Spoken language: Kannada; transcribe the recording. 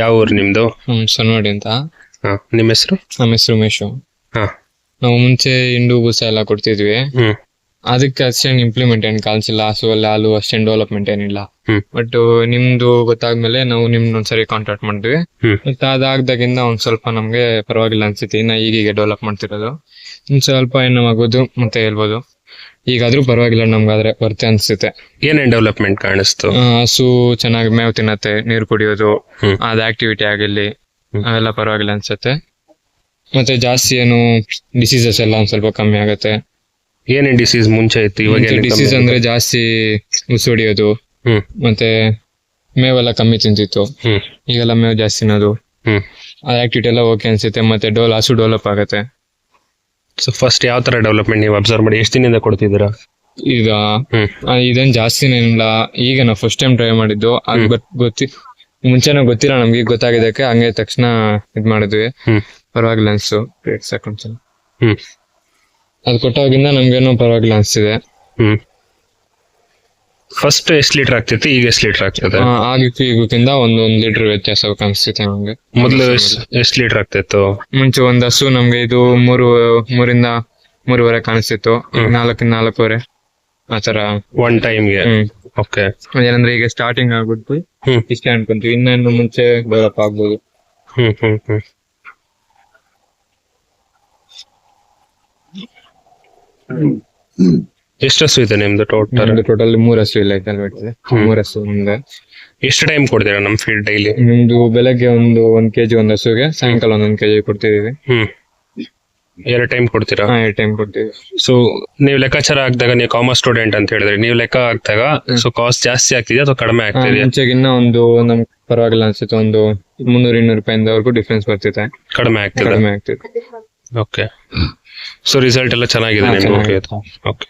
ಯಾವ ಊರು ನಿಮ್ದು? ಸೊನ್ನವಾಡಿ ಅಂತ. ನಿಮ್ಮ ಹೆಸರು? ನಮ್ಮ ಹೆಸರು ಉಮೇಶು. ನಾವು ಮುಂಚೆ ಹಿಂಡು ಬೂಸ ಎಲ್ಲ ಕೊಡ್ತಿದ್ವಿ. ಅದಕ್ಕೆ ಅಷ್ಟೇನು ಇಂಪ್ಲಿಮೆಂಟ್ ಏನ್ ಕಾಣಿಸಿಲ್ಲ. ಹಸುವಲ್ಲಿ ಹಾಲು ಅಷ್ಟೇನು ಡೆವಲಪ್ಮೆಂಟ್ ಏನಿಲ್ಲ. ಬಟ್ ನಿಮ್ದು ಗೊತ್ತಾದ್ಮೇಲೆ ನಾವು ನಿಮ್ನ ಒಂದ್ಸರಿ ಕಾಂಟ್ಯಾಕ್ಟ್ ಮಾಡಿದ್ವಿ. ಮತ್ತೆ ಅದಾಗ್ದಾಗಿಂದ ಒಂದ್ ಸ್ವಲ್ಪ ನಮ್ಗೆ ಪರವಾಗಿಲ್ಲ ಅನ್ಸುತ್ತೆ. ಇನ್ನ ಈಗೀಗ ಡೆವಲಪ್ ಮಾಡ್ತಿರೋದು ಒಂದ್ ಸ್ವಲ್ಪ ಏನೋ ಆಗೋದು ಮತ್ತೆ ಹೇಳ್ಬೋದು. ಈಗಾದ್ರೂ ಪರವಾಗಿಲ್ಲ ನಮ್ಗಾದ್ರೆ ವರ್ತೆ ಅನ್ಸುತ್ತೆ. ಏನೇನ್ ಡೆವಲಪ್ಮೆಂಟ್ ಕಾಣಿಸ್ತು? ಹಸು ಚೆನ್ನಾಗಿ ಮೇವು ತಿನ್ನತ್ತೆ, ನೀರು ಕುಡಿಯೋದು, ಅದ್ ಆಕ್ಟಿವಿಟಿ ಆಗಿರ್ಲಿ ಅವೆಲ್ಲ ಪರವಾಗಿಲ್ಲ ಅನ್ಸುತ್ತೆ. ಮತ್ತೆ ಜಾಸ್ತಿ ಏನು ಡಿಸೀಸಸ್ ಎಲ್ಲ ಒಂದ್ ಸ್ವಲ್ಪ ಕಮ್ಮಿ ಆಗತ್ತೆ. ಏನೇನ್ ಡಿಸೀಸ್ ಮುಂಚೆ ಇತ್ತು, ಇವಾಗ ಡಿಸೀಸ್ ಅಂದ್ರೆ ಜಾಸ್ತಿ ಉಸು ಹೊಡಿಯೋದು, ಮತ್ತೆ ಮೇವೆಲ್ಲ ಕಮ್ಮಿ ತಿಂತಿತ್ತು. ಈಗೆಲ್ಲ ಮೇವು ಜಾಸ್ತಿ ತಿನ್ನೋದು, ಅದ್ ಆಕ್ಟಿವಿಟಿ ಎಲ್ಲ ಓಕೆ ಅನ್ಸುತ್ತೆ. ಮತ್ತೆ ಹಸು ಡೆವಲಪ್ ಆಗತ್ತೆ. ಸೊ ಫಸ್ಟ್ ಯಾವ ತರ ಡೆವಲಪ್ಮೆಂಟ್ ನೀವು ಅಬ್ಸರ್ವ್ ಮಾಡಿ ಎಷ್ಟು ದಿನದಿಂದ ಕೊಡ್ತಿದ್ದೀರಾ? ಈಗ ಇದೇನ್ ಜಾಸ್ತಿನೇನಿಲ್ಲ. ಈಗ ನಾವು ಫಸ್ಟ್ ಟೈಮ್ ಟ್ರೈ ಮಾಡಿದ್ದು. ಅದು ಮುಂಚೆನೂ ಗೊತ್ತಿಲ್ಲ ನಮ್ಗೆ, ಈಗ ಗೊತ್ತಾಗಿದ್ದಕ್ಕೆ ಹಂಗೆ ತಕ್ಷಣ ಇದ್ ಮಾಡಿದ್ವಿ. ಪರವಾಗಿಲ್ಲ ಅನ್ಸು. ಅದು ಕೊಟ್ಟಾಗಿಂದ ನಮ್ಗೇನೋ ಪರವಾಗಿಲ್ಲ ಅನ್ಸ್ತಿದೆ. ಫಸ್ಟ್ ಎಷ್ಟು ಲೀಟರ್ ಆಗ್ತಿತ್ತು, ಈಗ ಎಷ್ಟು ಲೀಟರ್ ಆಗ್ತದೆ? ಆಗಿತ್ತು ಈಗಕ್ಕಿಂತ ಒಂದ್ ಲೀಟರ್ ವ್ಯತ್ಯಾಸ ಕಾಣಿಸ್ತಿದೆ ನಮ್ಗೆ. ಮೊದಲು ಎಷ್ಟು ಲೀಟರ್ ಆಗ್ತಿತ್ತು? ಮುಂಚೆ ಒಂದ್ ಹಸು ನಮ್ಗೆ ಇದು 3.5 ಕಾಣಿಸ್ತಿತ್ತು. 4.5 ಆತರ ಒನ್ ಟೈಮ್ಗೆ. ಓಕೆ. ಏನಂದ್ರೆ ಈಗ ಸ್ಟಾರ್ಟಿಂಗ್ ಆಗ್ಬಿಟ್ಟು ಇಷ್ಟೇ ಅನ್ಕೊಂತೀವಿ. ಇನ್ನೇನು ಮುಂಚೆ ಡೆವಲಪ್ ಆಗ್ಬೋದು. ಎಷ್ಟು ಹಸು ಇದೆ ನಿಮ್ದು ಟೋಟಲ್? ಟೋಟಲ್ 3 ಹಸು ಇಲ್ಲ ಐತೆ. 3 ಹಸು ಮುಂದೆ. ಎಷ್ಟು ಟೈಮ್ ಕೊಡ್ತೀರಾ ನಮ್ ಫೀಲ್ಡ್ ಡೈಲಿ? ನಿಮ್ದು ಬೆಳಗ್ಗೆ 1 kg ಒಂದ್ ಹಸುಗೆ, ಸಾಯಂಕಾಲ 1 kg ಕೊಡ್ತಿದೀವಿ. 2 ಟೈಮ್ ಕೊಡ್ತೀರಾ? 2 ಟೈಮ್ ಕೊಡ್ತೀವಿ. ಸೊ ನೀವು ಲೆಕ್ಕಾಚಾರ ಹಾಕಿದಾಗ, ನೀವು ಕಾಮರ್ಸ್ ಸ್ಟೂಡೆಂಟ್ ಅಂತ ಹೇಳಿದ್ರೆ, ನೀವು ಲೆಕ್ಕ ಹಾಕಿದಾಗ ಸೊ ಕಾಸ್ಟ್ ಜಾಸ್ತಿ ಆಗ್ತಿದೆ ಅಥವಾ ಕಡಿಮೆ ಆಗ್ತಿದೆ? ಮುಂಚೆಗಿನ್ನ ನಮ್ಗೆ ಪರವಾಗಿಲ್ಲ ಅನ್ಸುತ್ತೆ. ಒಂದು 300-200 ರೂಪಾಯಿಂದವರೆಗೂ ಡಿಫ್ರೆನ್ಸ್ ಬರ್ತಿದೆ. ಕಡಿಮೆ ಆಗ್ತಿದೆ. ಕಡಿಮೆ ಆಗ್ತಿದೆ. ಓಕೆ. ಸೊ ರಿಸಲ್ಟ್ ಎಲ್ಲ ಚೆನ್ನಾಗಿದೆ ನಿಮ್ಗೆ? ಓಕೆ.